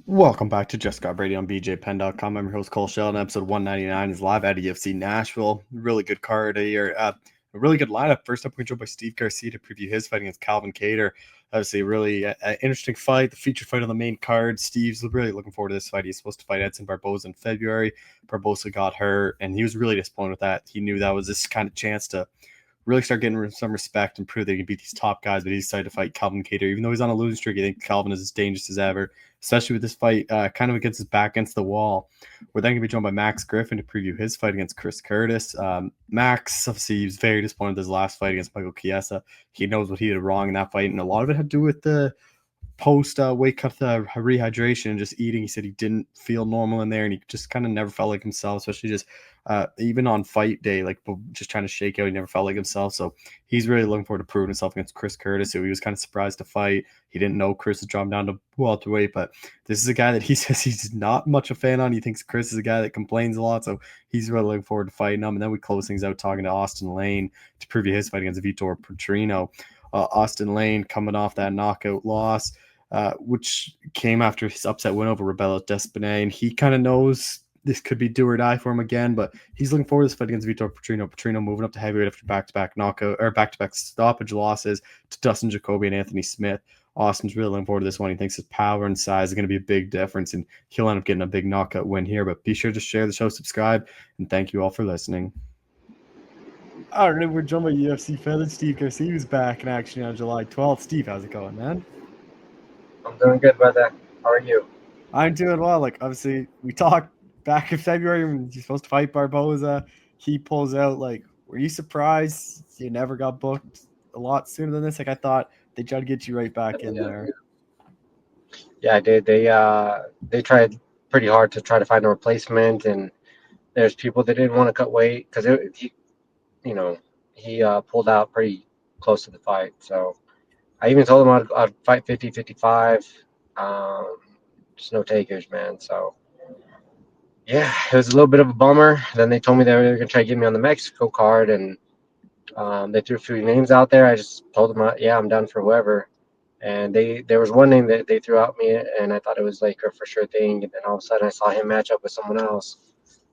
Welcome back to Just Got Brady on BJPenn.com. I'm your host, Cole Shelton. Episode 199 is live at UFC Nashville. Really good card here. A really good lineup. First up, we're joined by Steve Garcia to preview his fight against Calvin Kattar. Obviously, a really interesting fight, the feature fight on the main card. Steve's really looking forward to this fight. He's supposed to fight Edson Barboza in February. Barboza got hurt, and he was really disappointed with that. He knew that was this kind of chance to really start getting some respect and prove they can beat these top guys. But he decided to fight Calvin Kattar. Even though he's on a losing streak, I think Calvin is as dangerous as ever, especially with this fight kind of against his back against the wall. We're then going to be joined by Max Griffin to preview his fight against Chris Curtis. Max, obviously, he was very disappointed with his last fight against Michael Chiesa. He knows what he did wrong in that fight, and a lot of it had to do with the post weight cut rehydration and just eating. He said he didn't feel normal in there, and he just kind of never felt like himself, especially just even on fight day, like just trying to shake out. He never felt like himself. So he's really looking forward to proving himself against Chris Curtis, who he was kind of surprised to fight. He didn't know Chris had dropped down to welterweight, but this is a guy that he says he's not much a fan on. He thinks Chris is a guy that complains a lot, so he's really looking forward to fighting him. And then we close things out talking to Austen Lane to preview his fight against Vitor Petrino. Austen Lane coming off that knockout loss, which came after his upset win over Rebelo Despinay, and he kind of knows this could be do or die for him again, but he's looking forward to this fight against Vitor Petrino. Petrino moving up to heavyweight after back-to-back knockout or back-to-back stoppage losses to Dustin Jacoby and Anthony Smith. Austin's really looking forward to this one. He thinks his power and size is going to be a big difference, and he'll end up getting a big knockout win here. But be sure to share the show, subscribe, and thank you all for listening. All right, we're joined by UFC feather Steve Garcia, who's back in action on July 12th. Steve, how's it going, man? I'm doing good, brother. How are you? I'm doing well. Like, obviously, we talked back in February when you're supposed to fight Barboza. He pulls out. Like, were you surprised you never got booked a lot sooner than this? Like, I thought they tried to get you right back in there. Yeah, I did. They tried pretty hard to try to find a replacement, and there's people that didn't want to cut weight because he pulled out pretty close to the fight. So I even told him I'd fight 50-55. Just no takers, man. So yeah, it was a little bit of a bummer. Then they told me they were gonna try to get me on the Mexico card, and they threw a few names out there. I just told them, yeah, I'm done for whoever. And there was one name that they threw out me, and I thought it was like a for sure thing. And then all of a sudden, I saw him match up with someone else.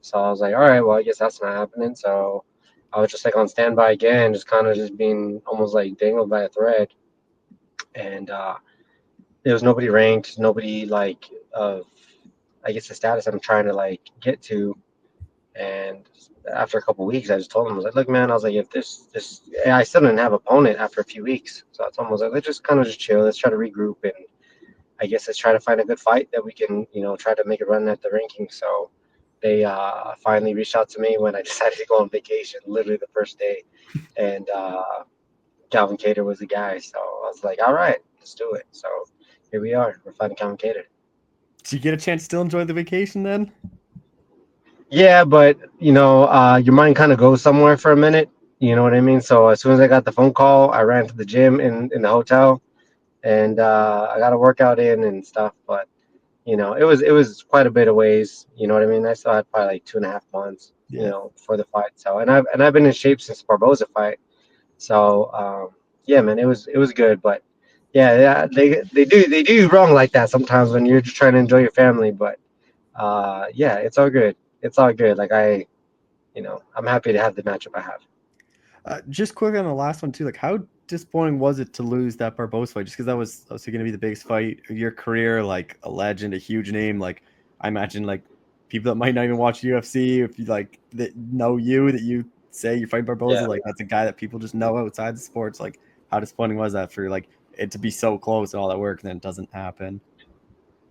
So I was like, all right, well, I guess that's not happening. So I was just like on standby again, just kind of just being almost like dangled by a thread. And there was nobody ranked, nobody like of, I guess, the status I'm trying to like get to. And after a couple of weeks, I just told him, I was like, look, man, I was like, if this, I still didn't have an opponent after a few weeks. So I told him, I was like, let's just kind of just chill. Let's try to regroup. And I guess let's try to find a good fight that we can, try to make a run at the rankings. So they finally reached out to me when I decided to go on vacation, literally the first day. And Calvin Kattar was the guy. So I was like, all right, let's do it. So here we are. We're fighting Calvin Kattar. Did you get a chance to still enjoy the vacation then? Yeah, but your mind kind of goes somewhere for a minute. You know what I mean? So as soon as I got the phone call, I ran to the gym in the hotel, and I got a workout in and stuff. But it was quite a bit of ways. You know what I mean? I still had probably like 2.5 months, Yeah. for the fight. So and I've been in shape since Barboza fight. So yeah, man, it was good. But yeah, they do you wrong like that sometimes when you're just trying to enjoy your family. But yeah, it's all good. It's all good. Like I'm happy to have the matchup I have. Just quick on the last one too. Like, how disappointing was it to lose that Barboza fight? Just because that was obviously going to be the biggest fight of your career, like a legend, a huge name. Like, I imagine like people that might not even watch UFC, if you like that know you, that you say you fight Barboza, Yeah. like that's a guy that people just know outside the sports. Like, how disappointing was that for like it to be so close and all that work and then it doesn't happen?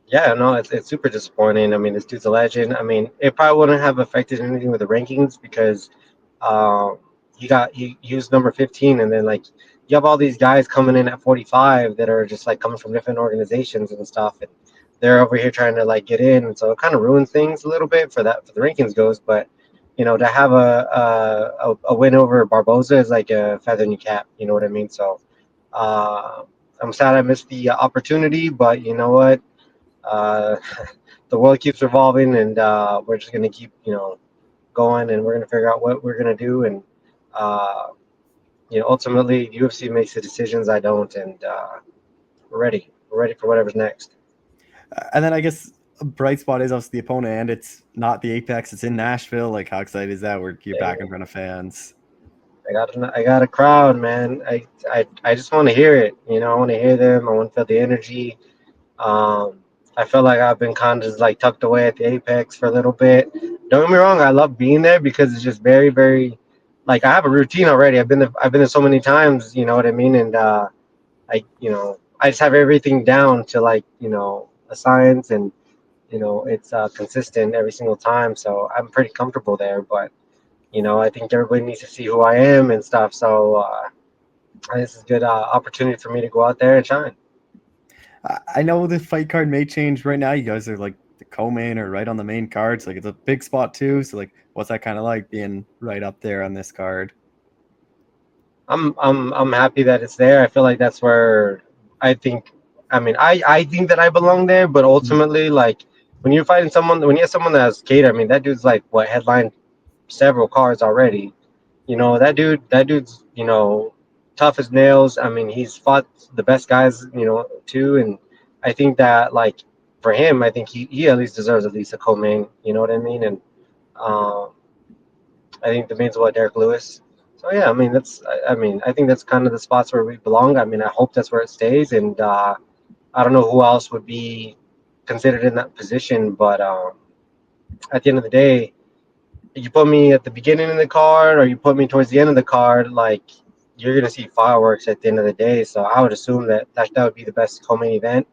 Yeah, no, it's super disappointing. I mean, this dude's a legend. I mean, it probably wouldn't have affected anything with the rankings because um, he was number 15, and then like you have all these guys coming in at 45 that are just like coming from different organizations and stuff, and they're over here trying to like get in, and so it kind of ruins things a little bit for the rankings goes. But to have a win over Barboza is like a feather in your cap. You know what I mean? So uh, I'm sad I missed the opportunity, but you know what? Uh, the world keeps revolving, and we're just gonna keep going, and we're gonna figure out what we're gonna do, and uh, ultimately UFC makes the decisions. I don't, and we're ready. We're ready for whatever's next. And then I guess a bright spot is obviously the opponent, and it's not the Apex; it's in Nashville. Like, how excited is that? Where you're back in front of fans. I got a crowd, man. I just want to hear it. You know, I want to hear them. I want to feel the energy. Um, I feel like I've been kind of just like tucked away at the Apex for a little bit. Don't get me wrong, I love being there because it's just very, very like I have a routine already. I've been there so many times, you know what I mean? And I just have everything down to like, a science, and it's consistent every single time. So I'm pretty comfortable there, but I think everybody needs to see who I am and stuff. So this is a good opportunity for me to go out there and shine. I know the fight card may change right now. You guys are like the co-main or right on the main cards. Like, it's a big spot too. So like, what's that kind of like being right up there on this card? I'm happy that it's there. I feel like that's where I think. I mean, I think that I belong there, but Mhm. ultimately, like when you have someone that's Cater, I mean, that dude's like what headlined several cards already. That dude's tough as nails. I mean, he's fought the best guys, too, and I think that like for him, I think he at least deserves at least a co-main. You know what I mean? And um, I think the main's what Derek Lewis. So yeah, I mean I think that's kind of the spots where we belong. I mean, I hope that's where it stays, and I don't know who else would be considered in that position, but at the end of the day, you put me at the beginning of the card or you put me towards the end of the card, like you're gonna see fireworks at the end of the day. So I would assume that would be the best co-main event.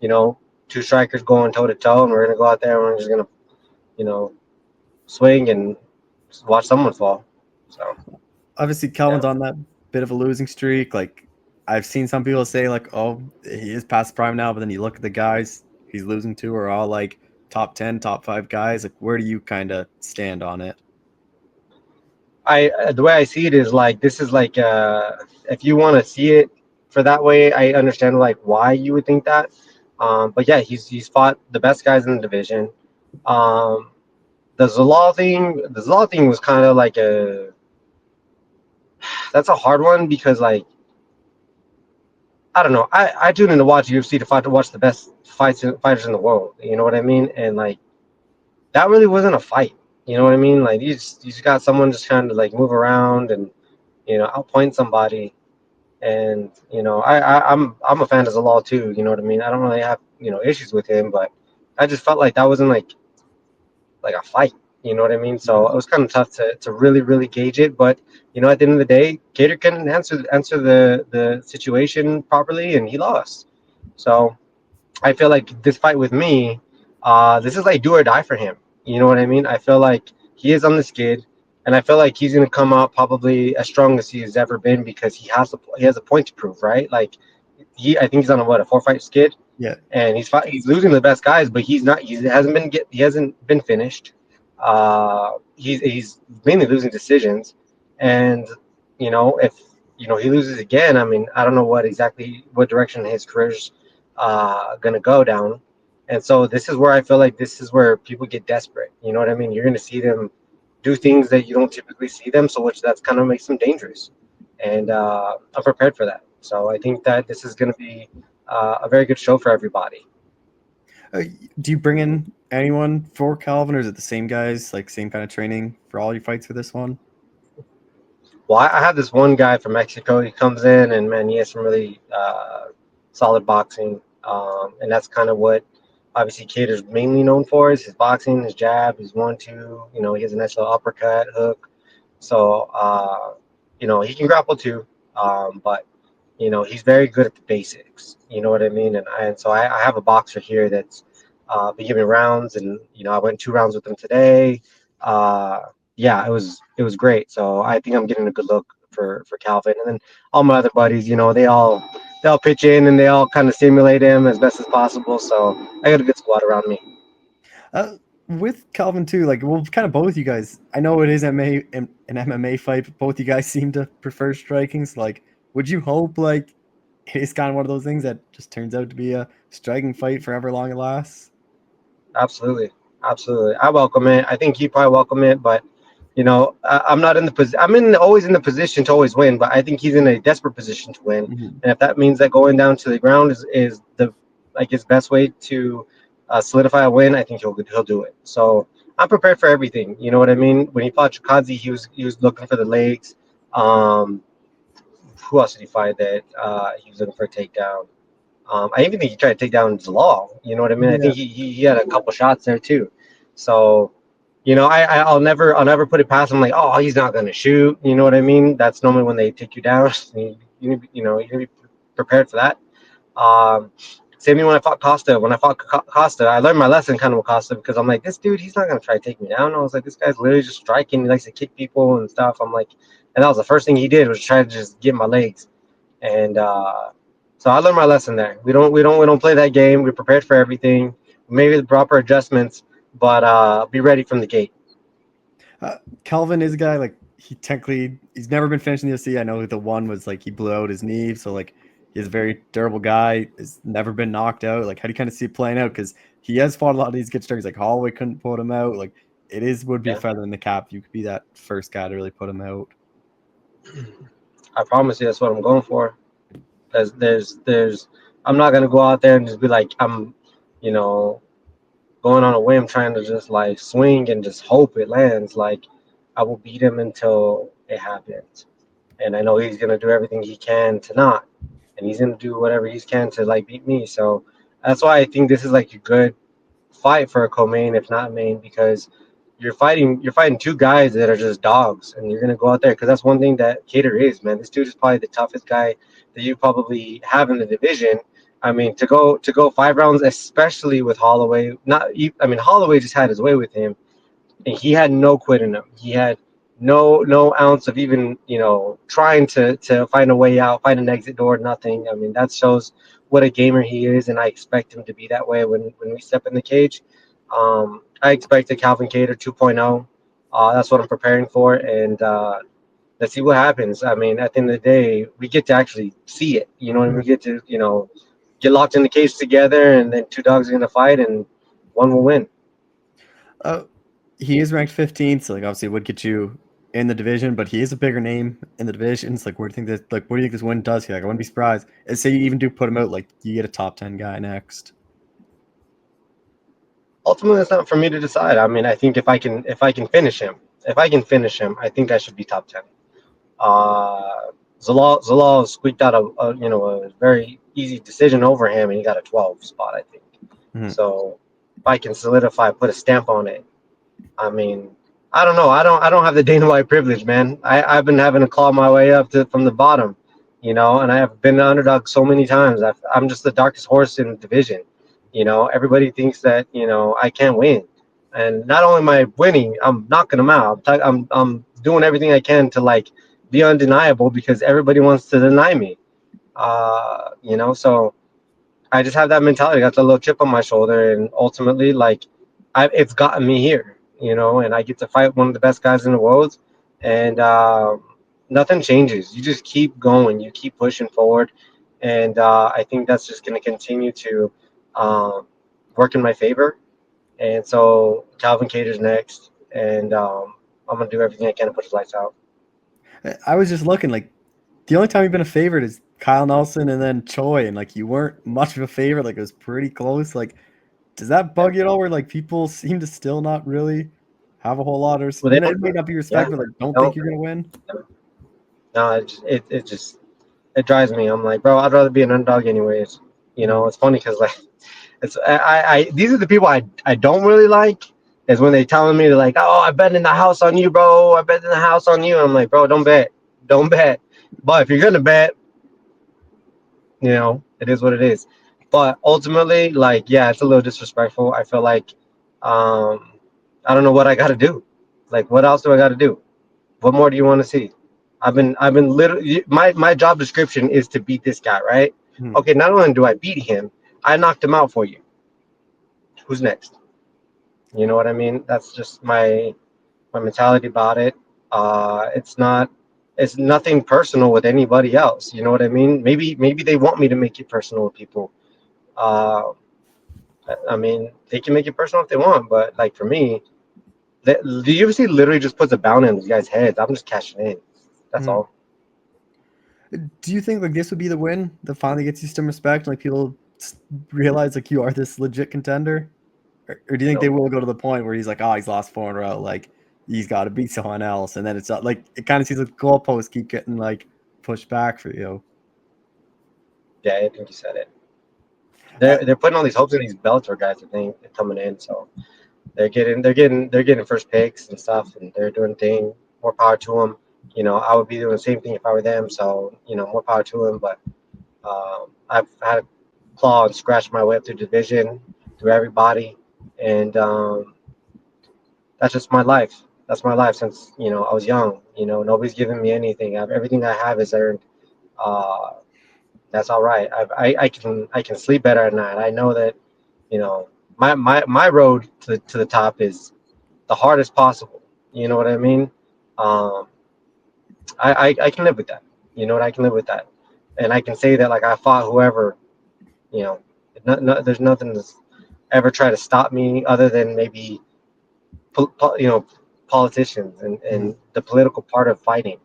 You know, two strikers going toe to toe, and we're gonna go out there and we're just gonna you know swing and watch someone fall. So Obviously, yeah. Calvin's on that bit of a losing streak. Like, I've seen some people say like, "Oh, he is past prime now," but then you look at the guys he's losing to are all like top 10, top 5 guys. Like, where do you kind of stand on it? The way I see it is like this is like if you want to see it for that way, I understand like why you would think that. But yeah, he's fought the best guys in the division. Um, the Zalal thing was kind of like that's a hard one because like I don't know. I tune in to watch UFC to watch the best fighters in the world. You know what I mean? And like that really wasn't a fight. You know what I mean? Like you just got someone just trying to like move around and outpoint somebody. And I'm a fan of Zalal too. You know what I mean? I don't really have issues with him, but I just felt like that wasn't like a fight. You know what I mean? So it was kind of tough to really really gauge it. But at the end of the day, Gator can answer the situation properly, and he lost. So I feel like this fight with me, this is like do or die for him. You know what I mean? I feel like he is on the skid, and I feel like he's gonna come out probably as strong as he has ever been because he has a point to prove, right? Like I think he's on a 4 fight skid, Yeah, and he's losing to the best guys, but he hasn't been finished. He's mainly losing decisions, and if he loses again, I mean I don't know what direction his career's gonna go down, and so this is where I feel like this is where people get desperate. You know what I mean? You're gonna see them do things that you don't typically see them, so which that's kind of makes them dangerous, and I'm prepared for that. So I think that this is gonna be a very good show for everybody. Uh, do you bring in anyone for Calvin, or is it the same guys, like same kind of training for all your fights for this one? Well, I have this one guy from Mexico. He comes in, and man, he has some really solid boxing, and that's kind of what obviously Cater's mainly known for is his boxing, his jab, his 1-2. He has a nice little uppercut, hook. So he can grapple too, but he's very good at the basics. You know what I mean? And so I have a boxer here that's been giving rounds, and I went 2 rounds with him today. Uh, yeah, it was great. So I think I'm getting a good look for Calvin, and then all my other buddies, they all pitch in and they all kind of stimulate him as best as possible. So I got a good squad around me. Uh, with Calvin too, like, well, kind of both you guys. I know it is an MMA fight, but both you guys seem to prefer striking. So, like, would you hope like it's kind of one of those things that just turns out to be a striking fight for however long it lasts? Absolutely, absolutely. I welcome it. I think he probably welcome it, but I'm not in the position. Always in the position to always win, but I think he's in a desperate position to win. Mhm. And if that means that going down to the ground is the like his best way to solidify a win, I think he'll do it. So I'm prepared for everything. You know what I mean? When he fought Chikazi, he was looking for the legs. Um, who else did he fight that he was looking for a takedown? I even think he tried to take down Zalal. You know what I mean? I Yeah. think he had a couple shots there too. So, I'll never put it past him like, oh, he's not gonna shoot. You know what I mean? That's normally when they take you down. You need to be prepared for that. Um, Same thing when I fought Costa. When I fought Costa, I learned my lesson kind of with Costa because I'm like, this dude, he's not gonna try to take me down. I was like, this guy's literally just striking. He likes to kick people and stuff. I'm like, and that was the first thing he did was try to just get my legs. And so I learned my lesson there. We don't play that game. We're prepared for everything. Maybe the proper adjustments, but be ready from the gate. Calvin is a guy like he's never been finished in the UFC. I know the one was like he blew out his knee, so like he's a very durable guy. Has never been knocked out. Like how do you kind of see it playing out? Because he has fought a lot of these good strikers. Like Holloway couldn't put him out. Like would be a Yeah, feather in the cap. You could be that first guy to really put him out. I promise you, that's what I'm going for. There's I'm not gonna go out there and just be like I'm, you know, going on a whim trying to just like swing and just hope it lands. Like I will beat him until it happens, and I know he's gonna do everything he can to not, and he's gonna do whatever he can to like beat me. So that's why I think this is like a good fight for a co-main, if not main, because you're fighting two guys that are just dogs, and you're gonna go out there because that's one thing that Cater is, man. This dude is probably the toughest guy that you probably have in the division. I mean, to go 5 rounds, especially with Holloway. I mean, Holloway just had his way with him, and he had no quit in him. He had no ounce of even trying to find a way out, find an exit door. Nothing. I mean, that shows what a gamer he is, and I expect him to be that way when we step in the cage. I expect a Calvin Cater 2.0. That's what I'm preparing for, and let's see what happens. I mean, at the end of the day, we get to actually see it. You know, and we get to get locked in the cage together, and then two dogs are gonna fight, and one will win. Uh, he is ranked 15th, so like obviously it would get you in the division, but he is a bigger name in the divisions. Like, what do you think this win does here? Like, I wouldn't be surprised. And say you even do put him out, like you get a top 10 guy next. Ultimately, it's not for me to decide. I mean, I think if I can finish him, I think I should be top 10. Uh, Zalal squeaked out a very easy decision over him, and he got a 12 spot, I think. Mhm. So if I can solidify, put a stamp on it. I mean, I don't know. I don't have the Dana White privilege, man. I've been having to claw my way up from the bottom, and I have been the underdog so many times. I'm just the darkest horse in the division. Everybody thinks that I can't win, and not only am I winning, I'm knocking them out. I'm doing everything I can to like be undeniable because everybody wants to deny me. So I just have that mentality. I got the little chip on my shoulder, and ultimately, like, it's gotten me here, and I get to fight one of the best guys in the world, and nothing changes. You just keep going, you keep pushing forward, and I think that's just going to continue to um, work in my favor. And so Calvin Cater's next, and I'm gonna do everything I can to put his lights out. I was just looking like the only time you've been a favorite is Kyle Nelson and then Choi, and like you weren't much of a favorite. Like it was pretty close. Like, does that Yeah. bug you at all? Where like people seem to still not really have a whole lot of, Well, they it may don't. not be Yeah. respect, but like don't think No. you're gonna win. No. It drives me. I'm like, bro, I'd rather be an underdog anyways. Mhm. It's funny because like these are the people I don't really like is when they telling me they're like, oh, I bet in the house on you, bro. I bet in the house on you. And I'm like, bro, don't bet. But if you're gonna bet, it is what it is. But ultimately, like, yeah, it's a little disrespectful. I feel like, um, I don't know what I got to do. Like, what else do I got to do? What more do you want to see? I've been literally my job description is to beat this guy, right? Mhm. Okay, not only do I beat him, I knocked him out for you. Who's next? You know what I mean? That's just my mentality about it. It's nothing personal with anybody else. You know what I mean? Maybe they want me to make it personal with people. Uh, I mean, they can make it personal if they want, but like for me, the UFC literally just puts a bounty on these guys' heads. I'm just cashing in. That's Mhm. all. Do you think like this would be the win that finally gets you some respect? Like people realize like you are this legit contender, or do you think they No, will go to the point where he's like, oh, he's lost 4 in a row, like he's got to beat someone else, and then it's not like it kind of seems like the goalposts keep getting like pushed back for you. yeah, I think you said it. Uh, They're putting all these hopes in these Bellator guys. I think coming in, so they're getting first picks and stuff, and they're doing thing. More power to them. I would be doing the same thing if I were them. So more power to them. But I've had to claw and scratch my way up through division, through everybody, and that's just my life. That's my life since I was young. Nobody's given me anything. Everything I have is earned. Uh, that's all right. I can sleep better at night. I know that my road to the top is the hardest possible. You know what I mean? Um, I can live with that. You know what? I can live with that, and I can say that like I fought whoever. You know, there's nothing that's ever tried to stop me other than maybe politicians and the political part of fighting.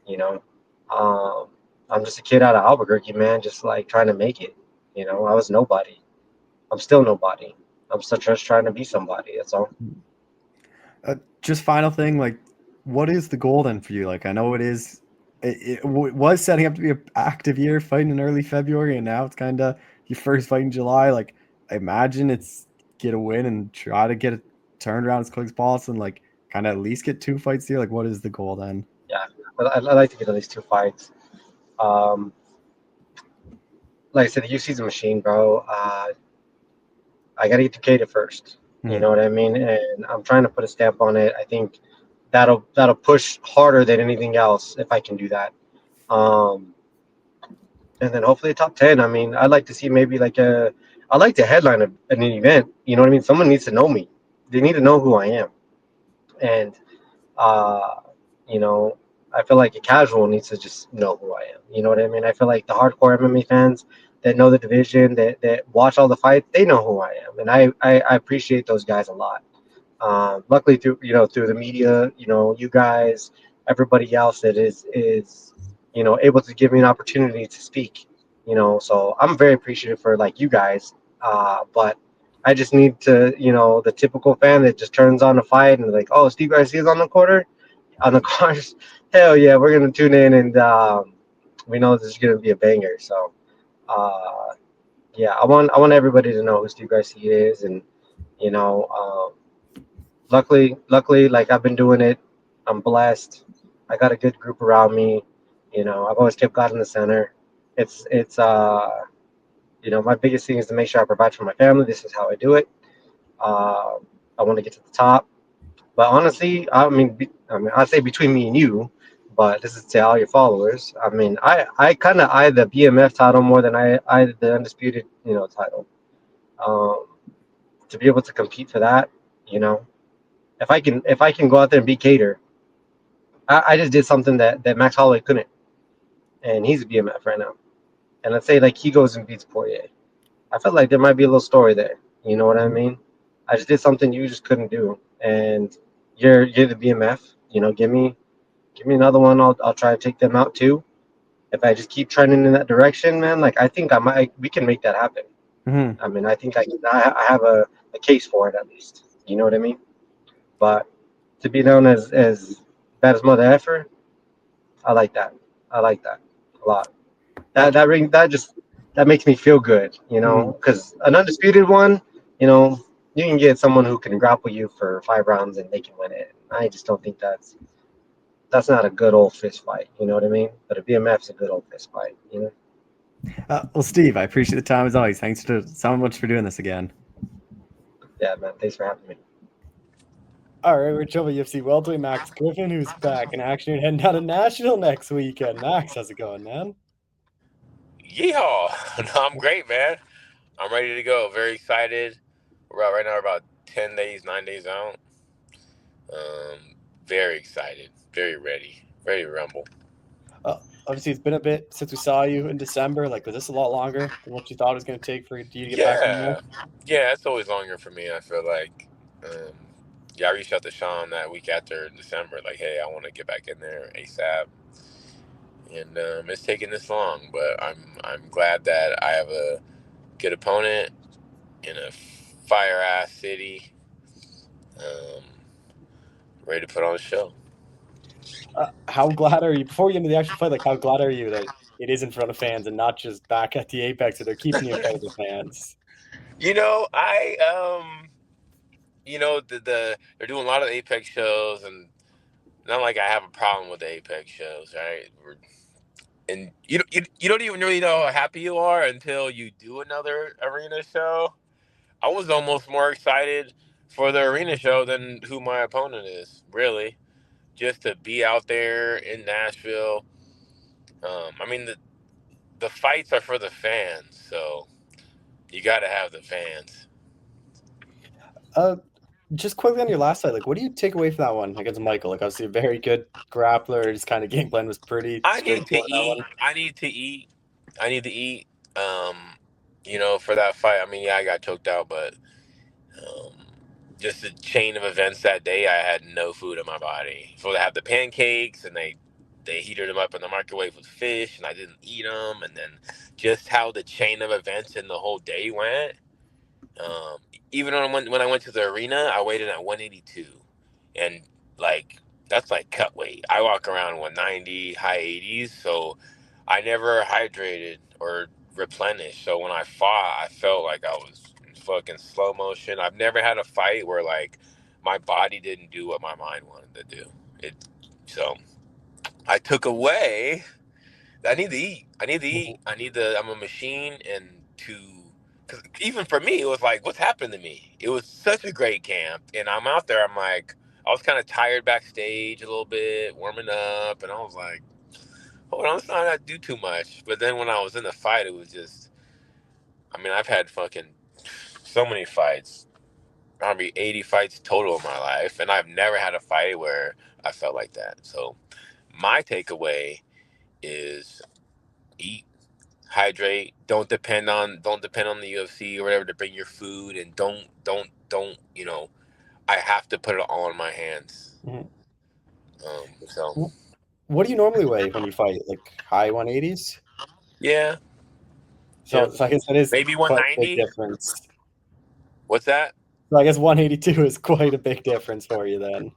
You know, um, I'm just a kid out of Albuquerque, man, just like trying to make it. I was nobody. I'm still nobody. I'm still just trying to be somebody. That's all. just final thing, like, what is the goal then for you? Like, I know it is. It was setting up to be an active year, fighting in early February, and now it's kind of your first fight in July. Like, I imagine it's get a win and try to get it turned around as quick as possible, and like kind of at least get 2 fights here. Like, what is the goal then? Yeah, I like to get at least 2 fights. Um, like I said, the UFC's a machine, bro. I got to get to Cater first. You Mhm. know what I mean? And I'm trying to put a stamp on it. I think that'll push harder than anything else if I can do that. Um, and then hopefully a top 10. I mean, I'd like to see maybe I like to headline an event. You know what I mean? Someone needs to know me. They need to know who I am. And uh, you know, I feel like a casual needs to just know who I am. You know what I mean? I feel like the hardcore MMA fans that know the division, that watch all the fights, they know who I am, and I appreciate those guys a lot. Luckily, through the media, you guys, everybody else that is able to give me an opportunity to speak. So I'm very appreciative for like you guys. But I just need to, the typical fan that just turns on a fight and like, oh, Steve Garcia's on the cars. Hell yeah, we're gonna tune in, and we know this is gonna be a banger. So uh, yeah, I want everybody to know who Steve Garcia is, and you know, luckily, like I've been doing it. I'm blessed. I got a good group around me. I've always kept God in the center. It's my biggest thing is to make sure I provide for my family. This is how I do it. Uh, I want to get to the top. But honestly, I'd say between me and you, but this is to all your followers. I mean, I kind of eye the BMF title more than I the undisputed, title. Um, to be able to compete for that, you know, if I can go out there and beat Cater, I just did something that Max Holloway couldn't, and he's a BMF right now. And let's say like he goes and beats Poirier, I felt like there might be a little story there. You know what I mean? I just did something you just couldn't do, and you're the BMF. Give me another one. I'll try to take them out too. If I just keep trending in that direction, man, like I think we can make that happen. Mhm. I mean, I think I have a case for it at least. You know what I mean? But to be known as bad as mother effer, I like that. I like that a lot. Uh, That makes me feel good, mhm. because an undisputed one, you know, you can get someone who can grapple you for 5 rounds and they can win it. I just don't think that's not a good old fist fight. You know what I mean? But a BMF is a good old fist fight. Well, Steve, I appreciate the time as always. Thanks so much for doing this again. Yeah, man. Thanks for having me. All right, we're talking UFC welterweight Max Griffin, who's back in action and heading down to Nashville next weekend. Max, how's it going, man? Yeehaw! No, I'm great, man. I'm ready to go. Very excited. We're about 10 days, 9 days out. Very excited. Very ready. Ready to rumble. Obviously, it's been a bit since we saw you in December. Like, was this a lot longer than what you thought it was going to take for you to get back in there? Yeah, yeah. It's always longer for me. I feel like, um, yeah. I reached out to Sean that week after December, like, hey, I want to get back in there ASAP, and it's taking this long, but I'm glad that I have good opponent in a fire ass city. Um, ready to put on a show. How glad are you, before we get into the actual fight, like how glad are you that it is in front of fans and not just back at the Apex, so they're keeping you in front of the fans? You know, they're doing a lot of Apex shows, and not like I have a problem with the Apex shows, right? And you don't even really know how happy you are until you do another arena show. I was almost more excited for the arena show than who my opponent is, really. Just to be out there in Nashville. I mean, the fights are for the fans, so you got to have the fans. Just quickly on your last fight, like what do you take away from that one against Michael? Like obviously a very good grappler, his kind of game plan was pretty I need to straightforward in that eat. one. I need to eat. I need to eat. Um, for that fight. I mean, yeah, I got choked out, but um, just the chain of events that day, I had no food in my body. So they have the pancakes, and they heated them up in the microwave with fish, and I didn't eat them. And then just how the chain of events in the whole day went. Um, even when I went to the arena, I weighed in at 182, and like that's like cut weight. I walk around 190, high 80s, so I never hydrated or replenished. So when I fought, I felt like I was in fucking slow motion. I've never had a fight where like my body didn't do what my mind wanted to do. It so I took away. I need to eat. I need to eat. I need to. I'm a machine, and to because even for me, it was like, what's happened to me? It was such a great camp, and I'm out there. I'm like, I was kind of tired backstage a little bit, warming up, and I was like, hold on, let's not do too much. But then when I was in the fight, it was just. I mean, I've had fucking so many fights, probably 80 fights total in my life, and I've never had a fight where I felt like that. So my takeaway is eat, hydrate, don't depend on the UFC or whatever to bring your food, and don't I have to put it all in my hands. Mhm. So What do you normally weigh when you fight? Like high 180s? yeah, So, yep, so I guess that is maybe quite a big 190. difference. What's that? So I guess 182 is quite a big difference for you then.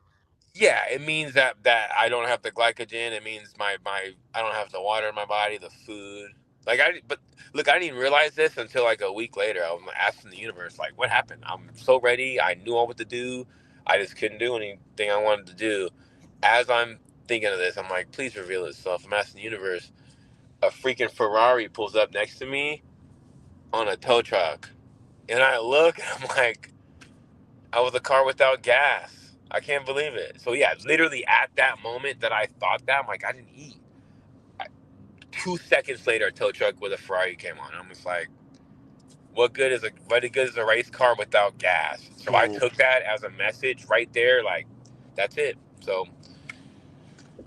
Yeah, it means that I don't have the glycogen. It means my I don't have the water in my body, the food. But look, I didn't even realize this until like a week later. I was asking the universe, like, what happened? I'm so ready. I knew what to do. I just couldn't do anything I wanted to do. As I'm thinking of this, I'm like, please reveal itself. I'm asking the universe. A freaking Ferrari pulls up next to me on a tow truck, and I look, and I'm like, I was a car without gas. I can't believe it. So yeah, literally at that moment that I thought that, I'm like, I didn't eat. 2 seconds later, a tow truck with a Ferrari came on. I'm just like, what good is a race car without gas? So I Mhm. took that as a message right there. Like, that's it. So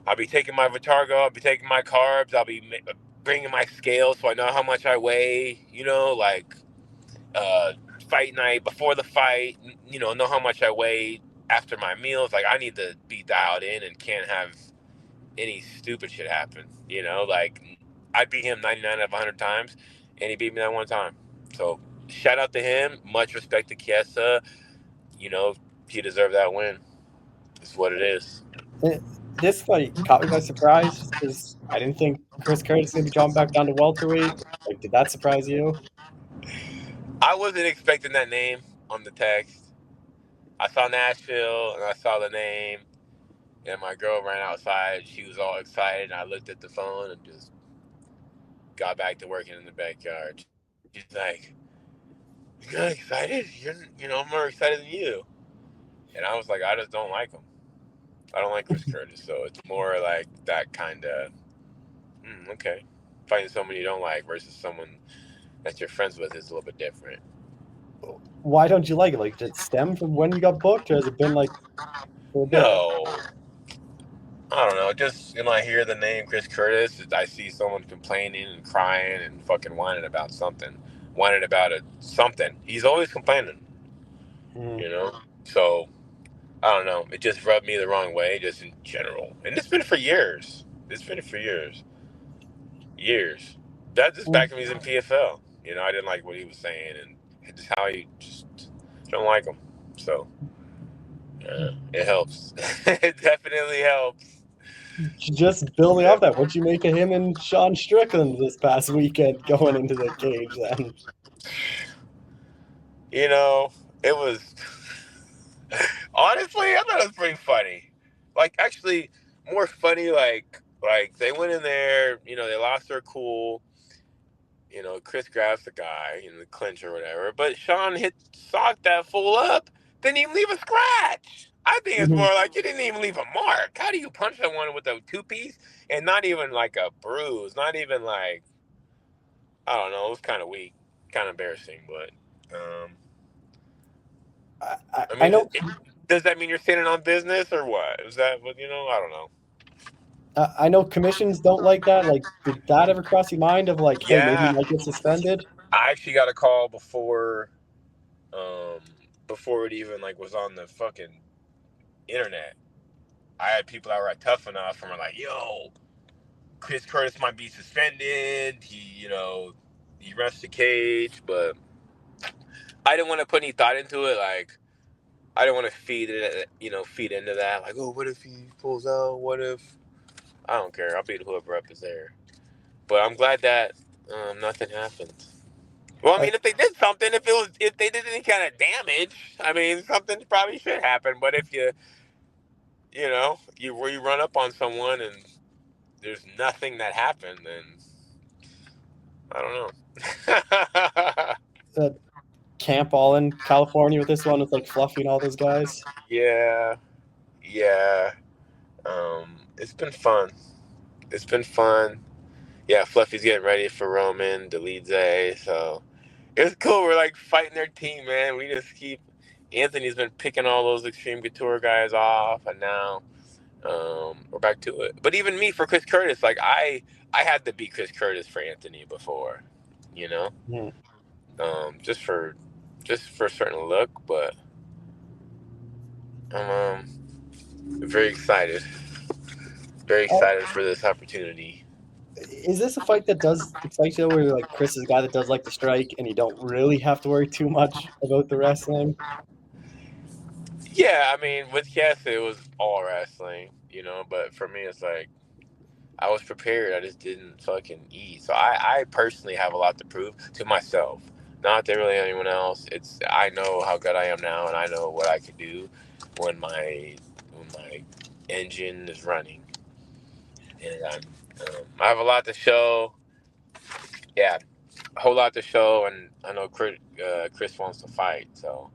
I'll be taking my Vitargo. I'll be taking my carbs. I'll be bringing my scale so I know how much I weigh. Uh, fight night, before the fight, know how much I weigh after my meals. Like, I need to be dialed in and can't have any stupid shit happen. Like, I beat him 99 out of 100 times, and he beat me that one time. So, shout out to him. Much respect to Kiesa. You know, he deserved that win. It's what it is. This fight caught me by surprise because I didn't think Chris Curtis was going to be dropping back down to welterweight. Like, did that surprise you? I wasn't expecting that name on the text. I saw Nashville, and I saw the name, and my girl ran outside. She was all excited. I looked at the phone and just got back to working in the backyard. She's like, "You're not excited? I'm more excited than you." And I was like, "I just don't like him. I don't like Chris Curtis." So it's more like that kind of, okay. Fighting someone you don't like versus someone that you're friends with is a little bit different. Why don't you like it? Like, did it stem from when you got booked, or has it been like for a bit? No, I don't know. Just when I hear the name Chris Curtis, I see someone complaining and crying and fucking whining about something, whining about something. He's always complaining, Mhm. So I don't know. It just rubbed me the wrong way, just in general. And it's been for years. It's been for years. Years. That just back when he's in PFL. You know, I didn't like what he was saying and just how he just don't like him. So it helps. It definitely helps. Just building Yeah. off that, what'd you make of him and Sean Strickland this past weekend going into the cage then? You know, it was honestly, I thought it was pretty funny. Like, actually, more funny. Like they went in there. You know, they lost their cool. You know, Chris grabs the guy in the clinch or whatever, but Sean socked that fool up. Didn't even leave a scratch. I think it's more like you didn't even leave a mark. How do you punch someone with a 2-piece and not even like a bruise? Not even like, I don't know. It was kind of weak, kind of embarrassing, but. I I mean, know does that mean you're standing on business or what? Is that what, I don't know. I know commissions don't like that. Like, did that ever cross your mind of like, hey, maybe you Yeah, might get suspended? I actually got a call before it even like was on the fucking internet. I had people that were at Tough Enough and were like, "Yo, Chris Curtis might be suspended. He rushed the cage," but I didn't want to put any thought into it. Like, I didn't want to feed into that. Like, oh, what if he pulls out? What if? I don't care. I'll beat whoever up is there. But I'm glad that nothing happened. Well, I mean, if they did something, if they did any kind of damage, I mean, something probably should happen. But if you run up on someone and there's nothing that happened, then I don't know. Uh, Camp all in California with this one with like Fluffy and all those guys. Yeah, yeah. It's been fun. It's been fun. Yeah, Fluffy's getting ready for Roman, Delize, so it's cool. We're like fighting their team, man. We just keep. Anthony's been picking all those Extreme Couture guys off, and now we're back to it. But even me for Chris Curtis, like I had to beat Chris Curtis for Anthony before, you know, Hmm. just for a certain look. But I'm very excited, for this opportunity. Is this a fight that does excite you, where like Chris is a guy that does like to strike, and you don't really have to worry too much about the wrestling? Yeah, I mean, with Cass, it was all wrestling, but for me, it's like I was prepared. I just didn't fucking eat. So I personally have a lot to prove to myself, not to really anyone else. I know how good I am now, and I know what I can do when my engine is running, and I have a lot to show. Yeah, a whole lot to show, and I know Chris wants to fight. So,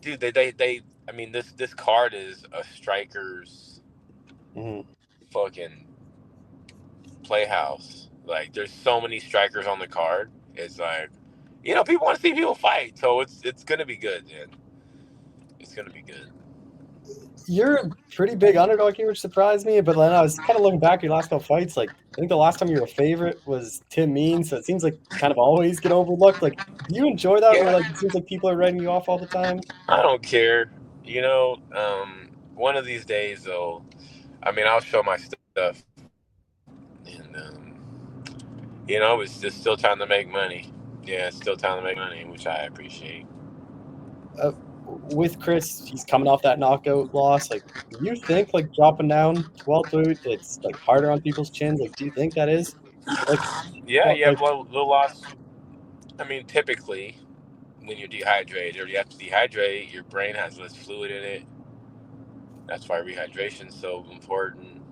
dude, they I mean, this card is a striker's Hmm. fucking playhouse. Like, there's so many strikers on the card. It's like, people want to see people fight, so it's gonna be good, man. It's gonna be good. You're a pretty big underdog here, which surprised me. But then I was kind of looking back at your last couple fights. Like, I think the last time you were a favorite was Tim Means. So it seems like kind of always get overlooked. Like, do you enjoy that, where Yeah, like it seems like people are writing you off all the time? I don't care. One of these days, though, I mean, I'll show my stuff, and it's just still time to make money. Yeah, it's still time to make money, which I appreciate. With Chris, he's coming off that knockout loss. Like, do you think like dropping down to welterweight, it's like harder on people's chins? Like, do you think that is? Like, Yeah, well, you have like little loss. I mean, typically, when you're dehydrated or you have to dehydrate, your brain has less fluid in it. That's why rehydration is so important.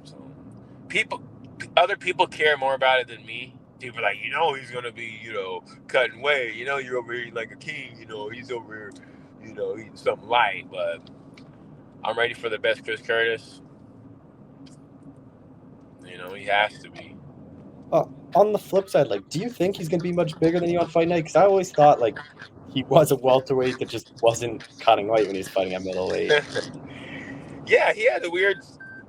So people, other people care more about it than me. People are like, he's gonna be, cutting weight. You're over here like a king. He's over here, eating something light. But I'm ready for the best Chris Curtis. He has to be. on the flip side, like, do you think he's gonna be much bigger than you on fight night? Because I always thought like he was a welterweight that just wasn't cutting weight when he was fighting at middleweight. Yeah, he had a weird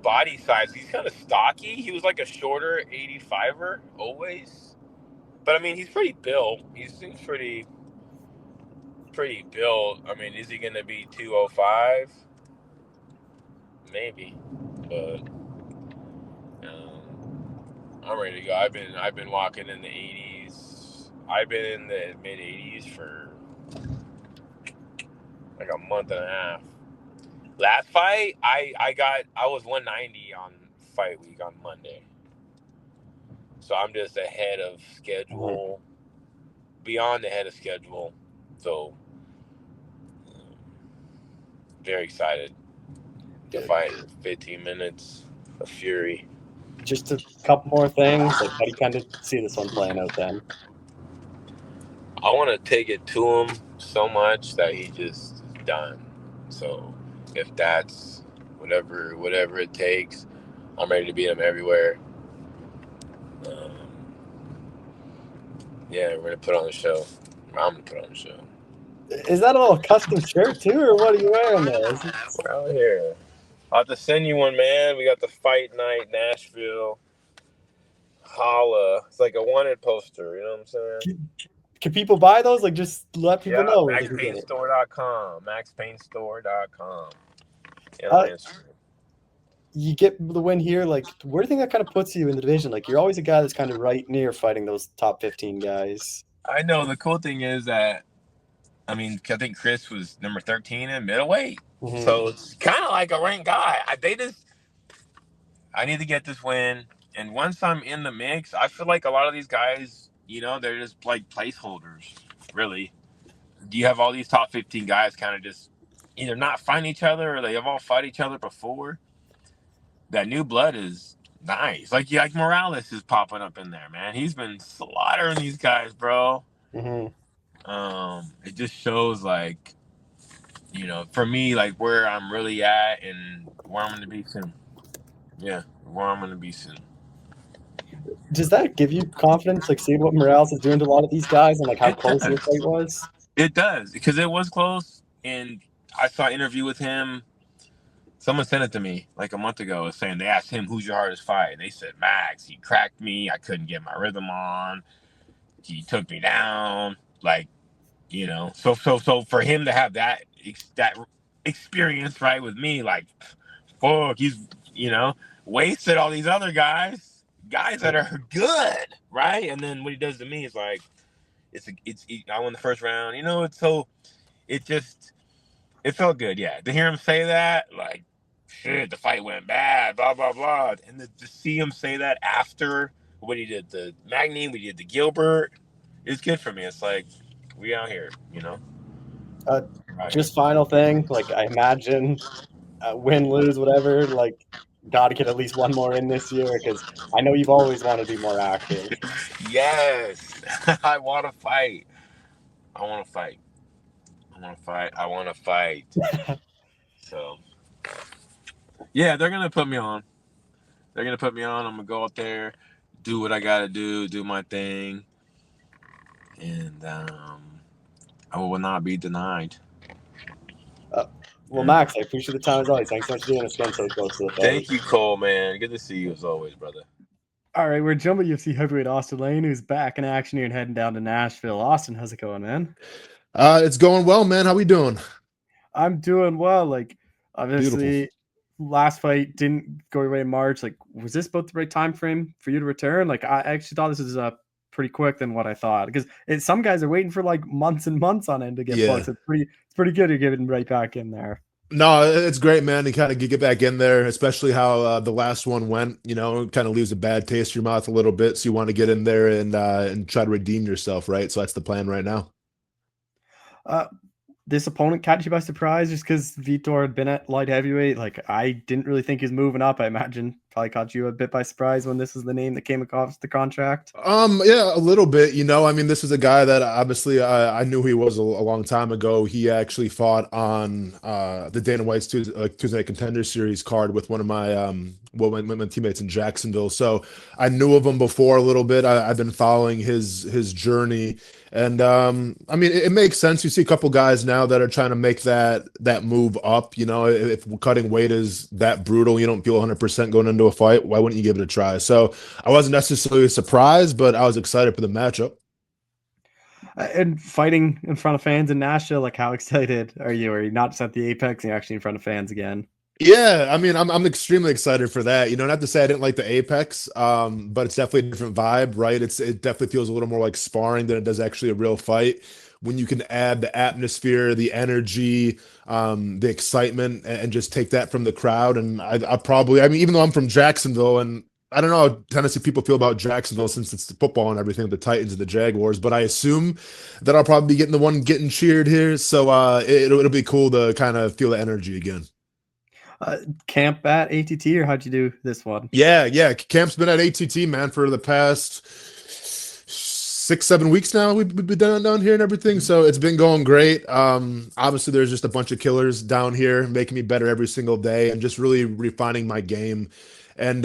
body size. He's kind of stocky. He was like a shorter 85er always. But I mean, he's pretty built. He seems pretty built. I mean, is he going to be 205? Maybe. But I'm ready to go. I've been walking in the 80s I've been in the mid 80s for like a month and a half. Last fight, I was 190 on fight week on Monday. So I'm just ahead of schedule, beyond ahead of schedule. So very excited to fight 15 minutes of fury. Just a couple more things. Like, how do you kind of see this one playing out then? I want to take it to him so much that he just is done. So if that's whatever it takes, I'm ready to beat him everywhere. Yeah, we're gonna put on the show. I'm gonna put on the show. Is that a little custom shirt too, or what are you wearing there? We're out here. I'll have to send you one, man. We got the fight night, Nashville. Holla. It's like a wanted poster, you know what I'm saying? Can people buy those? Like, just let people know where they can get it. MaxPaintStore.com. MaxPaintStore.com. Yeah, you get the win here. Like, where do you think that kind of puts you in the division? Like, you're always a guy that's kind of right near fighting those top 15 guys. I know. The cool thing is that, I think Chris was number 13 in middleweight. Mm-hmm. So it's kind of like a ranked guy. I need to get this win. And once I'm in the mix, I feel like a lot of these guys, they're just like placeholders, really. You have all these top 15 guys kind of just either not find each other or they have all fought each other before. That new blood is nice. Like Morales is popping up in there, man. He's been slaughtering these guys, bro. Mm-hmm. It just shows, like, for me, like, where I'm really at and where I'm going to be soon. Yeah, where I'm going to be soon. Does that give you confidence, like, seeing what Morales is doing to a lot of these guys and, like, how close your fight was? It does, because it was close, and I saw an interview with him. Someone sent it to me like a month ago, saying they asked him, who's your hardest fight? And they said, Max. He cracked me. I couldn't get my rhythm on. He took me down. Like, so for him to have that experience, right, with me, like, fuck, he's, wasted all these other guys that are good, right? And then what he does to me is like, I won the first round, it felt good, yeah. To hear him say that, like, shit, the fight went bad, blah, blah, blah. And to see him say that after what he did the Magny, we did the Gilbert, it's good for me. It's like, we out here, Just final thing, like, I imagine win, lose, whatever, like, got to get at least one more in this year, because I know you've always wanted to be more active. Yes. I want to fight. So, yeah, they're going to put me on. I'm going to go out there, do what I got to do my thing. And I will not be denied. Well, Max, I appreciate the time as always. Thanks so much for doing this again so close to the fight. Thank you, Cole, man. Good to see you as always, brother. All right, we're jumping UFC heavyweight Austen Lane, who's back in action here and heading down to Nashville. Austen, how's it going, man? It's going well, man. How we doing? I'm doing well. Like, obviously, last fight didn't go your way in March. Like, was this about the right time frame for you to return? Like, I actually thought this was pretty quick than what I thought, because some guys are waiting for like months and months on end to get booked. So it's pretty good. You're getting right back in there. No, it's great, man, to kind of get back in there, especially how the last one went. Kind of leaves a bad taste in your mouth a little bit. So you want to get in there and try to redeem yourself, right? So that's the plan right now. This opponent caught you by surprise just because Vitor had been at light heavyweight? Like, I didn't really think he was moving up. I imagine probably caught you a bit by surprise when this was the name that came across the contract. Yeah, a little bit. This is a guy that obviously I knew who he was a long time ago. He actually fought on the Dana White's Tuesday Night Contender Series card with one of my my teammates in Jacksonville. So I knew of him before a little bit. I've been following his journey. And it makes sense. You see a couple guys now that are trying to make that move up. If cutting weight is that brutal, you don't feel 100% going into a fight, why wouldn't you give it a try? So I wasn't necessarily surprised, but I was excited for the matchup. And fighting in front of fans in Nashville, like, how excited are you? Are you not just at the Apex and you're actually in front of fans again? Yeah, I mean, I'm extremely excited for that. Not to say I didn't like the Apex, but it's definitely a different vibe, right? It definitely feels a little more like sparring than it does actually a real fight. When you can add the atmosphere, the energy, the excitement, and just take that from the crowd. And I probably, I mean, even though I'm from Jacksonville, and I don't know how Tennessee people feel about Jacksonville since it's the football and everything, the Titans and the Jaguars, but I assume that I'll probably be getting the one getting cheered here. So it'll be cool to kind of feel the energy again. Camp at ATT, or how'd you do this one? Yeah. Camp's been at ATT, man, for the past 6-7 weeks now. We've been down here and everything, so it's been going great. Obviously, there's just a bunch of killers down here, making me better every single day, and just really refining my game and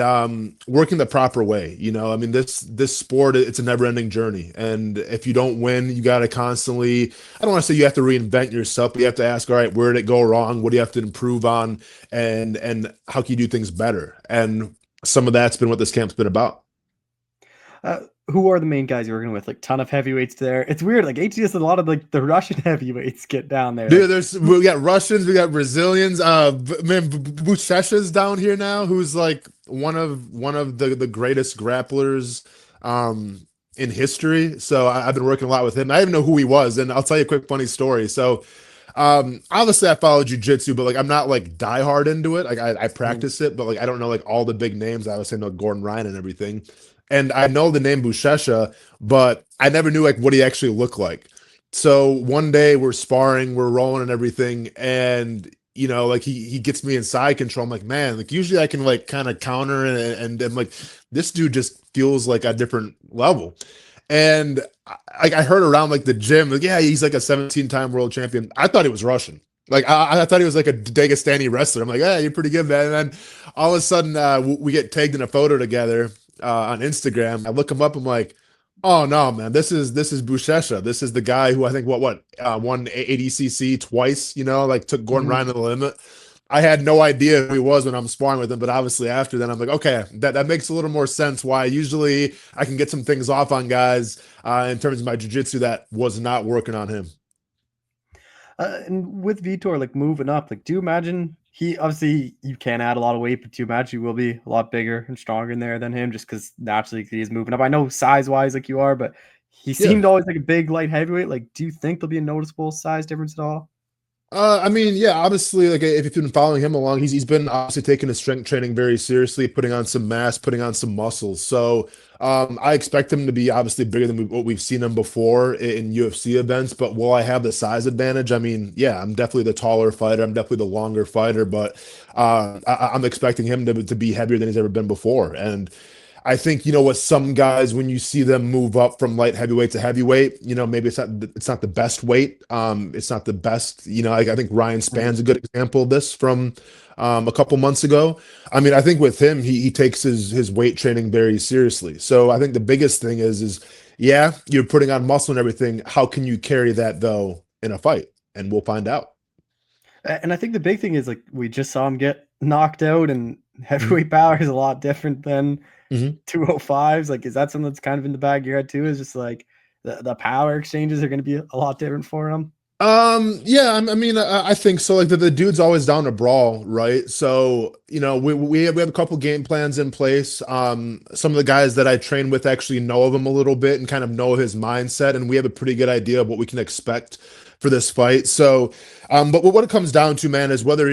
working the proper way. I mean, this sport, it's a never-ending journey, and if you don't win, you got to constantly. I don't want to say you have to reinvent yourself, but you have to ask, all right, where did it go wrong? What do you have to improve on? And how can you do things better? And some of that's been what this camp's been about. Who are the main guys you're working with? Like, ton of heavyweights there. It's weird. Like, ATS, a lot of like the Russian heavyweights get down there. Dude, we got Russians, we got Brazilians. Man, Buchesha's down here now, who's like one of the greatest grapplers in history. So I've been working a lot with him. I didn't know who he was, and I'll tell you a quick funny story. So obviously I follow jiu-jitsu, but like I'm not like diehard into it. Like I practice it, but like I don't know like all the big names. I obviously know Gordon Ryan and everything. And I know the name Buchecha, but I never knew like what he actually looked like. So one day we're sparring, we're rolling and everything, and like he gets me in side control. I'm like, man, like usually I can like kind of counter and I'm like, this dude just feels like a different level. And I heard around like the gym, like, yeah, he's like a 17-time world champion. I thought he was Russian. Like I thought he was like a Dagestani wrestler. I'm like, yeah, you're pretty good, man. And then all of a sudden we get tagged in a photo together on Instagram. I look him up. I'm like, oh no, man, this is Buchecha. This is the guy who I think won ADCC twice. Like took Gordon Ryan to the limit. I had no idea who he was when I'm sparring with him, but obviously after then I'm like, okay, that makes a little more sense. Why usually I can get some things off on guys in terms of my jiu-jitsu that was not working on him. And with Vitor, like moving up, like do you imagine you can add a lot of weight, but do you imagine you will be a lot bigger and stronger in there than him just because naturally he's moving up? I know size wise like you are, but he seemed always like a big light heavyweight. Like, do you think there'll be a noticeable size difference at all? I mean, yeah, obviously, like if you've been following him along, he's been obviously taking his strength training very seriously, putting on some mass, putting on some muscles. So I expect him to be obviously bigger than what we've seen him before in UFC events. But will I have the size advantage? I mean, yeah, I'm definitely the taller fighter. I'm definitely the longer fighter, but I'm expecting him to be heavier than he's ever been before. And I think, with some guys, when you see them move up from light heavyweight to heavyweight, maybe it's not the best weight. It's not the best, I think Ryan Span's a good example of this from a couple months ago. I mean, I think with him, he takes his weight training very seriously. So I think the biggest thing is yeah, you're putting on muscle and everything. How can you carry that though in a fight? And we'll find out. And I think the big thing is like we just saw him get knocked out, and heavyweight power is a lot different than 205s. Like, is that something that's kind of in the back of your head too? Is just like the power exchanges are going to be a lot different for him? Yeah, I mean, I think so. Like the dude's always down to brawl, right? So, we have a couple game plans in place. Some of the guys that I train with actually know of him a little bit and kind of know his mindset, and we have a pretty good idea of what we can expect for this fight. So, but what it comes down to, man, is whether,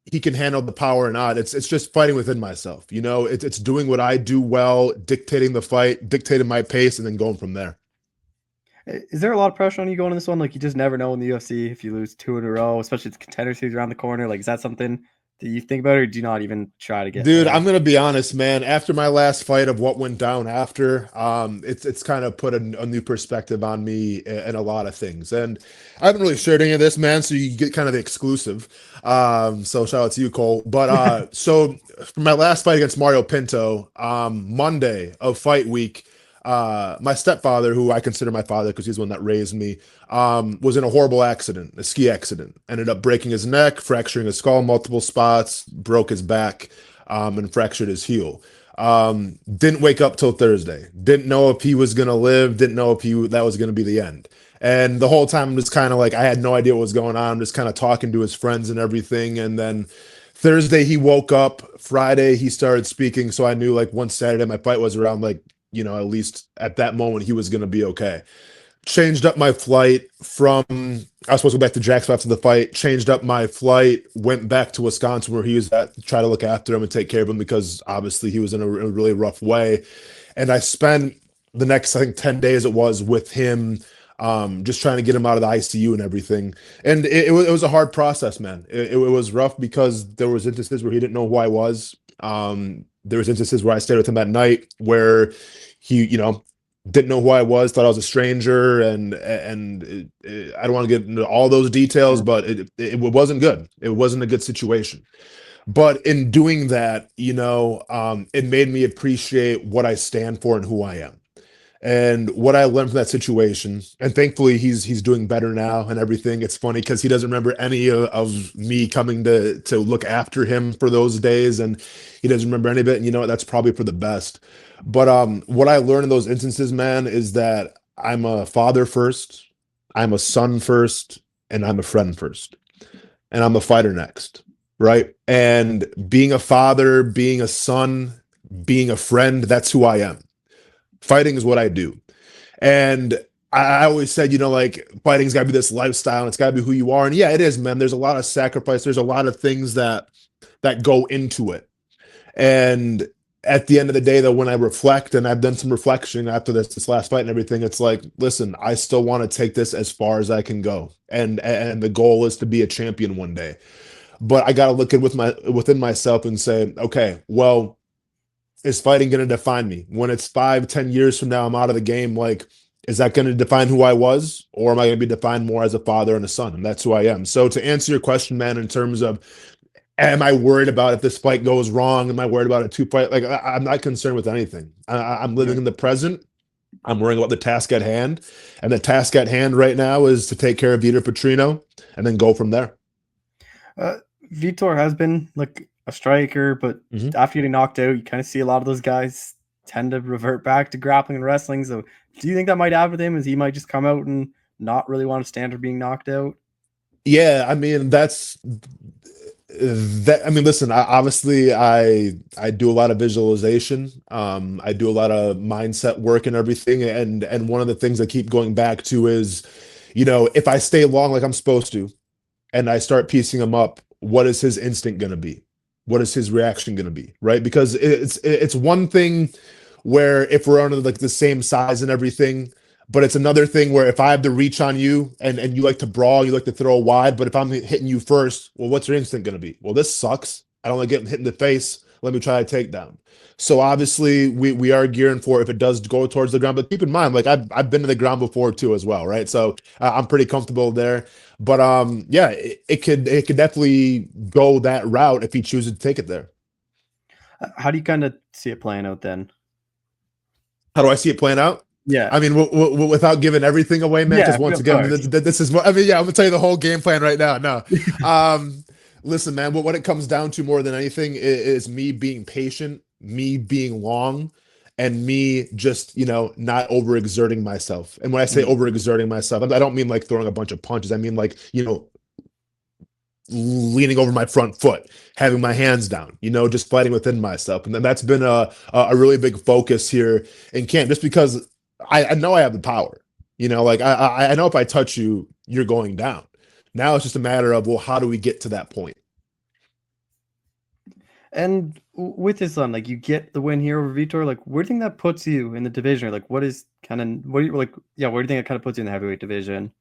he can handle the power or not. It's just fighting within myself. It's doing what I do well, dictating the fight, dictating my pace, and then going from there. Is there a lot of pressure on you going in this one? Like, you just never know in the UFC if you lose 2 in a row, especially if the contender series around the corner. Like, is that something that you think about, or do you not even try to get Dude, there? I'm gonna be honest, man. After my last fight of what went down after, it's kind of put a new perspective on me and a lot of things. And I haven't really shared any of this, man. So you get kind of the exclusive. So shout out to you, Cole. But so for my last fight against Mario Pinto, Monday of fight week, my stepfather, who I consider my father because he's the one that raised me, was in a horrible accident, a ski accident. Ended up breaking his neck, fracturing his skull multiple spots, broke his back, and fractured his heel. Didn't wake up till Thursday. Didn't know if he was going to live. Didn't know if that was going to be the end. And the whole time, I'm just kind of like, I had no idea what was going on. I'm just kind of talking to his friends and everything. And then Thursday he woke up. Friday he started speaking, so I knew like once Saturday my fight was around, like, you know, at least at that moment he was going to be okay. Changed up my flight from, I was supposed to go back to Jacksonville after the fight, changed up my flight, went back to Wisconsin where he was at to try to look after him and take care of him because obviously he was in a really rough way. And I spent the next, I think, 10 days it was with him, just trying to get him out of the ICU and everything. And it was a hard process, man. It was rough because there was instances where he didn't know who I was. There was instances where I stayed with him at night where he, you know, didn't know who I was, thought I was a stranger, and I don't want to get into all those details, but it wasn't good. It wasn't a good situation. But in doing that, you know, it made me appreciate what I stand for and who I am. And what I learned from that situation, and thankfully he's doing better now and everything. It's funny because he doesn't remember any of me coming to look after him for those days, and he doesn't remember any of it. And you know what? That's probably for the best. But what I learned in those instances, man, is that I'm a father first, I'm a son first, and I'm a friend first, and I'm a fighter next, right? And being a father, being a son, being a friend, that's who I am. Fighting is what I do. And I always said, you know, like fighting's got to be this lifestyle and it's got to be who you are. And yeah, it is, man. There's a lot of sacrifice. There's a lot of things that go into it. And at the end of the day, though, when I reflect, and I've done some reflection after this last fight and everything, it's like, listen, I still want to take this as far as I can go. And the goal is to be a champion one day. But I got to look at within myself and say, okay, well, is fighting going to define me? When it's 5-10 years from now, I'm out of the game. Like, is that going to define who I was? Or am I going to be defined more as a father and a son? And that's who I am. So to answer your question, man, in terms of, am I worried about if this fight goes wrong? Am I worried about a 2-fight? Like, I'm not concerned with anything. I'm living in the present. I'm worrying about the task at hand. And the task at hand right now is to take care of Vitor Petrino and then go from there. Vitor has been like a striker, but after getting knocked out, you kind of see a lot of those guys tend to revert back to grappling and wrestling. So do you think that might happen with him? Is he might just come out and not really want to stand for being knocked out? Yeah, I mean, that's that. I mean, listen, obviously I do a lot of visualization. I do a lot of mindset work and everything. And one of the things I keep going back to is, you know, if I stay long like I'm supposed to, and I start piecing him up, what is his instinct going to be? What is his reaction going to be? Right? Because it's one thing where if we're under like the same size and everything, but it's another thing where if I have the reach on you and you like to brawl, you like to throw wide, but if I'm hitting you first, well, what's your instinct going to be? Well, this sucks. I don't like getting hit in the face. Let me try to take down. So obviously we are gearing for if it does go towards the ground, but keep in mind, like I've been to the ground before too as well, right? So I'm pretty comfortable there. But yeah, it could definitely go that route if he chooses to take it there. How do you kind of see it playing out then? How do I see it playing out? Yeah, I mean, without giving everything away, man. Because once again, this is what I mean. Yeah, I'm gonna tell you the whole game plan right now. No, listen, man. What it comes down to more than anything is me being patient, me being long, and me just, you know, not overexerting myself. And when I say overexerting myself, I don't mean like throwing a bunch of punches. I mean like, you know, leaning over my front foot, having my hands down, you know, just fighting within myself. And then that's been a really big focus here in camp, just because I know I have the power, you know, like I know if I touch you, you're going down. Now it's just a matter of, well, how do we get to that point? And with his son, like you get the win here over Vitor, like where do you think that puts you in the division? Or like what do you like? Yeah, where do you think it kind of puts you in the heavyweight division?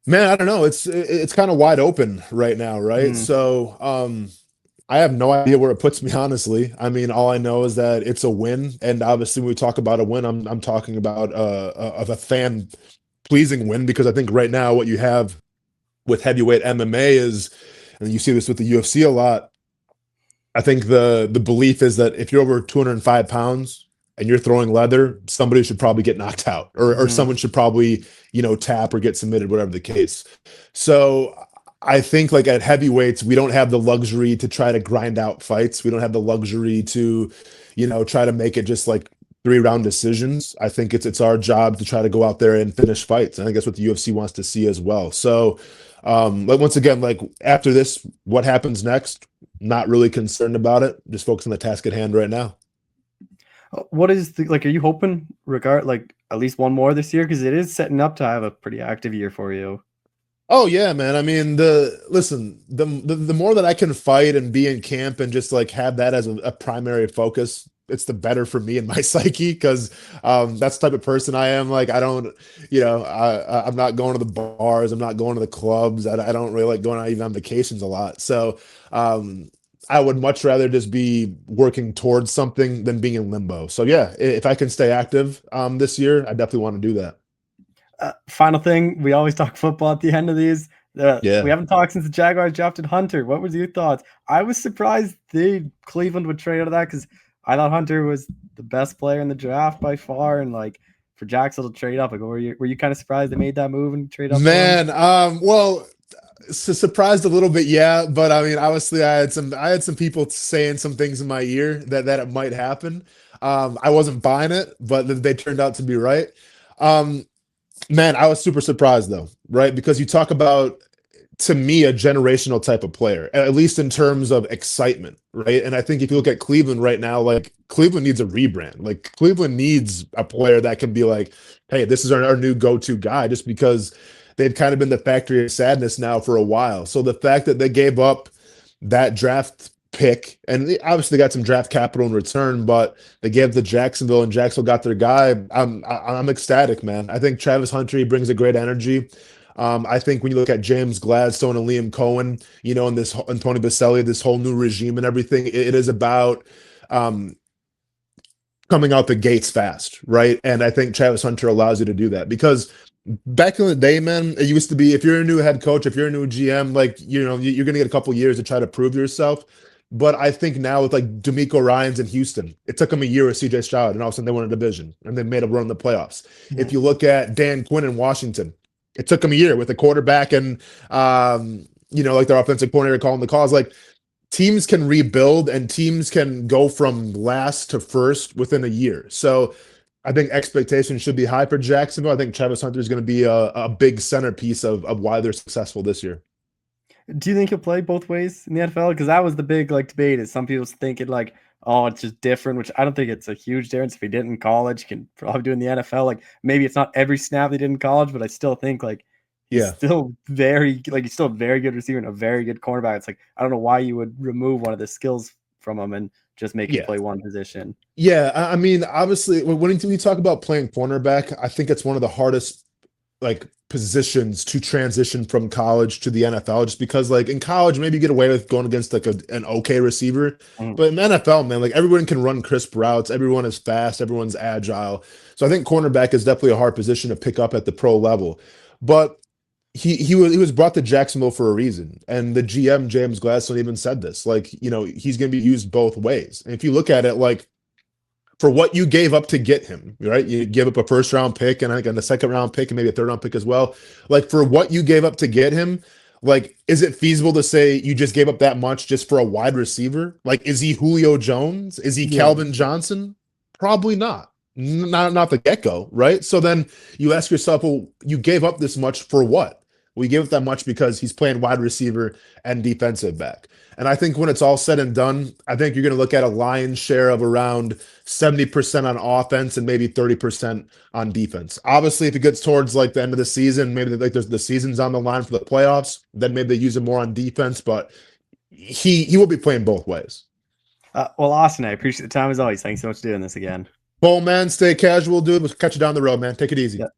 Man, I don't know. It's kind of wide open right now, right? So I have no idea where it puts me, honestly. I mean, all I know is that it's a win, and obviously when we talk about a win, I'm talking about a fan pleasing win, because I think right now what you have with heavyweight MMA is, and you see this with the UFC a lot, I think the belief is that if you're over 205 pounds and you're throwing leather, somebody should probably get knocked out, or someone should probably, you know, tap or get submitted, whatever the case. So I think like at heavyweights, we don't have the luxury to try to grind out fights. We don't have the luxury to, you know, try to make it just like 3-round decisions. I think it's our job to try to go out there and finish fights. I think that's what the UFC wants to see as well. So, but once again, like after this, what happens next? Not really concerned about it. Just focus on the task at hand right now. What is like? Are you hoping like at least one more this year? Because it is setting up to have a pretty active year for you. Oh yeah, man. I mean, the more that I can fight and be in camp and just like have that as a primary focus, it's the better for me and my psyche, because that's the type of person I am. Like I don't, I'm not going to the bars, I'm not going to the clubs. I don't really like going out even on vacations a lot. So I would much rather just be working towards something than being in limbo. So yeah, if I can stay active this year, I definitely want to do that. Final thing, we always talk football at the end of these. Yeah. We haven't talked since the Jaguars drafted Hunter. What was your thoughts? I was surprised Cleveland would trade out of that, because I thought Hunter was the best player in the draft by far, and like for Jacksonville to trade up, like were you kind of surprised they made that move and trade up? Man, well, surprised a little bit, yeah, but I mean, obviously, I had some people saying some things in my ear that it might happen. I wasn't buying it, but they turned out to be right. Man, I was super surprised though, right? Because you talk about, to me, a generational type of player, at least in terms of excitement, right? And I think if you look at Cleveland right now, like Cleveland needs a rebrand. Like Cleveland needs a player that can be like, hey, this is our new go-to guy, just because they've kind of been the factory of sadness now for a while. So the fact that they gave up that draft pick, and they obviously got some draft capital in return, but they gave it to Jacksonville, and Jacksonville got their guy. I'm ecstatic, man. I think Travis Hunter, he brings a great energy. I think when you look at James Gladstone and Liam Cohen, and Tony Baselli, this whole new regime and everything, it is about coming out the gates fast, right? And I think Travis Hunter allows you to do that, because back in the day, man, it used to be, if you're a new head coach, if you're a new GM, like, you're going to get a couple years to try to prove yourself. But I think now with like D'Amico Ryans in Houston, it took them a year with CJ Stroud, and all of a sudden they won a division and they made a run in the playoffs. Yeah. If you look at Dan Quinn in Washington, it took them a year with a quarterback and, like their offensive coordinator calling the calls. Like, teams can rebuild and teams can go from last to first within a year. So I think expectations should be high for Jacksonville. I think Travis Hunter is going to be a big centerpiece of why they're successful this year. Do you think he'll play both ways in the NFL? Because that was the big debate. Is some people thinking oh, it's just different, which I don't think it's a huge difference. If he did in college, he can probably do in the NFL. Like, maybe it's not every snap they did in college, but I still think he's still he's still a very good receiver and a very good cornerback. It's I don't know why you would remove one of the skills from him and just make him play one position. Yeah, I mean, obviously, when you talk about playing cornerback, I think it's one of the hardest positions to transition from college to the NFL, just because in college maybe you get away with going against an okay receiver, but in the NFL, man, everyone can run crisp routes, everyone is fast, everyone's agile. So I think cornerback is definitely a hard position to pick up at the pro level. But he was brought to Jacksonville for a reason, and the GM James Gladstone even said this, he's going to be used both ways. And if you look at it, for what you gave up to get him, right? You give up a first-round pick and a second-round pick and maybe a third-round pick as well. For what you gave up to get him, is it feasible to say you just gave up that much just for a wide receiver? Is he Julio Jones? Is he Calvin Johnson? Probably not. Not the get-go, right? So then you ask yourself, well, you gave up this much for what? We gave up that much because he's playing wide receiver and defensive back. And I think when it's all said and done, I think you're going to look at a lion's share of around 70% on offense and maybe 30% on defense. Obviously, if it gets towards the end of the season, maybe the season's on the line for the playoffs, then maybe they use him more on defense, but he will be playing both ways. Well, Austen, I appreciate the time as always. Thanks so much for doing this again. Cole, man, stay casual, dude. We'll catch you down the road, man. Take it easy. Yeah.